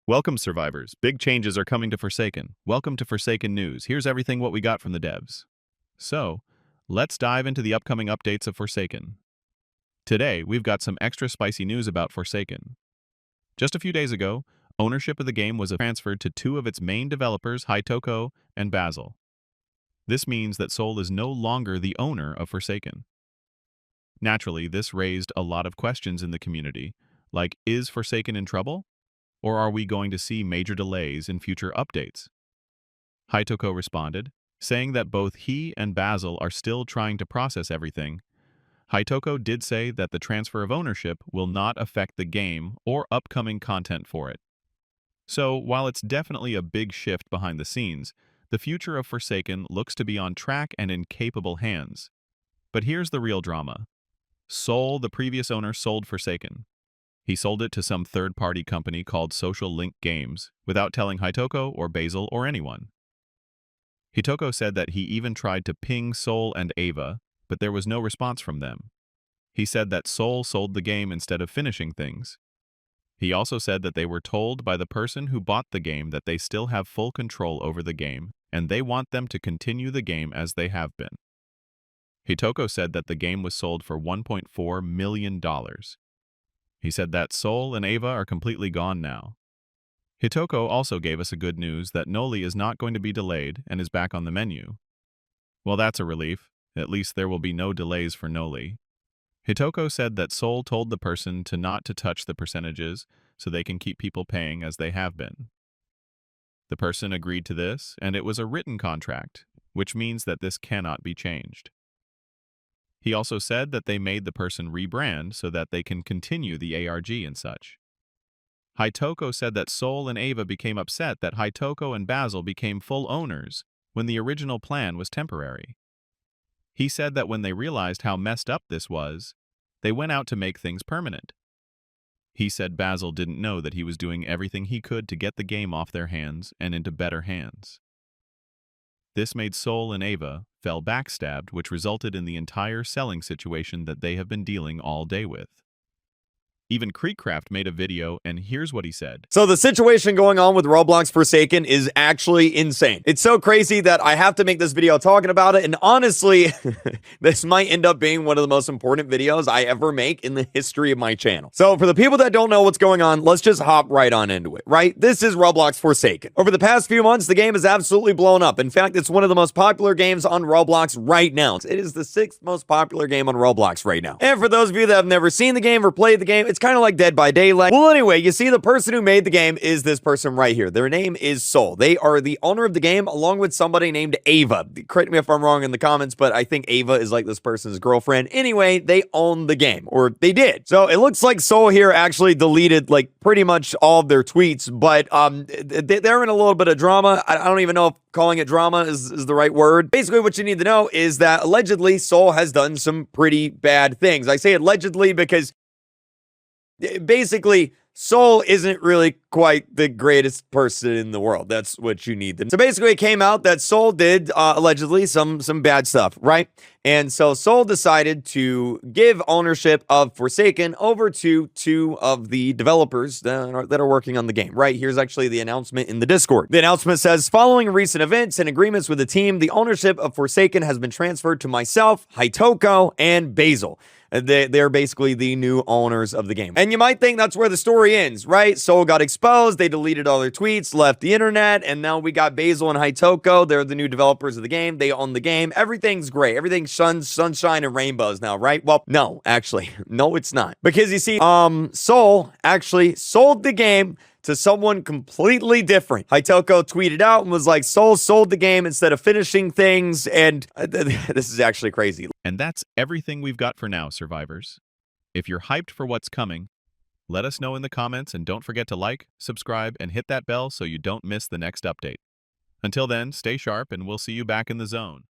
Welcome, survivors. Big changes are coming to Forsaken. Welcome to Forsaken News. Here's everything what we got from the devs. So, let's dive into the upcoming updates of Forsaken. Today, we've got some extra spicy news about Forsaken. Just a few days ago, ownership of the game was transferred to two of its main developers, Hitoko and Basil. This means that Soul is no longer the owner of Forsaken. Naturally, this raised a lot of questions in the community, like, is Forsaken in trouble? Or are we going to see major delays in future updates? Hitoko responded, saying that both he and Basil are still trying to process everything. Hitoko did say that the transfer of ownership will not affect the game or upcoming content for it. So, while it's definitely a big shift behind the scenes, the future of Forsaken looks to be on track and in capable hands. But here's the real drama. Soul, the previous owner, sold Forsaken. He sold it to some third-party company called Social Link Games, without telling Hitoko or Basil or anyone. Hitoko said that he even tried to ping Soul and Ava, but there was no response from them. He said that Soul sold the game instead of finishing things. He also said that they were told by the person who bought the game that they still have full control over the game, and they want them to continue the game as they have been. Hitoko said that the game was sold for $1.4 million. He said that Soul and Ava are completely gone now. Hitoko also gave us a good news that Noli is not going to be delayed and is back on the menu. Well, that's a relief. At least there will be no delays for Noli. Hitoko said that Soul told the person to not to touch the percentages so they can keep people paying as they have been. The person agreed to this, and it was a written contract, which means that this cannot be changed. He also said that they made the person rebrand so that they can continue the ARG and such. Hitoko said that Soul and Ava became upset that Hitoko and Basil became full owners when the original plan was temporary. He said that when they realized how messed up this was, they went out to make things permanent. He said Basil didn't know that he was doing everything he could to get the game off their hands and into better hands. This made Soul and Ava fell backstabbed, which resulted in the entire selling situation that they have been dealing all day with. Even KreekCraft made a video, and here's what he said. So the situation going on with Roblox Forsaken is actually insane. It's so crazy that I have to make this video talking about it, and honestly, this might end up being one of the most important videos I ever make in the history of my channel. So for the people that don't know what's going on, let's just hop right on into it, right? This is Roblox Forsaken. Over the past few months, the game has absolutely blown up. In fact, it's one of the most popular games on Roblox right now. It is the 6th most popular game on Roblox right now. And for those of you that have never seen the game or played the game, it's kind of like Dead by Daylight. Well, anyway, you see the person who made the game is this person right here. Their name is Soul. They are the owner of the game along with somebody named Ava. Correct me if I'm wrong in the comments, but I think Ava is like this person's girlfriend. Anyway, they own the game, or they did. So it looks like Soul here actually deleted like pretty much all of their tweets, but they're in a little bit of drama. I don't even know if calling it drama is the right word. Basically, what you need to know is that allegedly Soul has done some pretty bad things. I say allegedly because basically, Soul isn't really quite the greatest person in the world. That's what you need to know. So basically, it came out that Soul did allegedly some bad stuff, right? And so Soul decided to give ownership of Forsaken over to two of the developers that are working on the game, right? Here's actually the announcement in the Discord. The announcement says, following recent events and agreements with the team, the ownership of Forsaken has been transferred to myself, Hitoko, and Basil. They're basically the new owners of the game. And you might think that's where the story ends, right? Soul got exposed, they deleted all their tweets, left the internet, and now we got Basil and Hitoko. They're the new developers of the game. They own the game. Everything's great. Everything's sunshine and rainbows now, right? Well, no, actually. No, it's not. Because you see, Soul actually sold the game to someone completely different. Hitoko tweeted out and was like, Soul sold the game instead of finishing things, and this is actually crazy. And that's everything we've got for now, survivors. If you're hyped for what's coming, let us know in the comments, and don't forget to like, subscribe, and hit that bell so you don't miss the next update. Until then, stay sharp, and we'll see you back in the zone.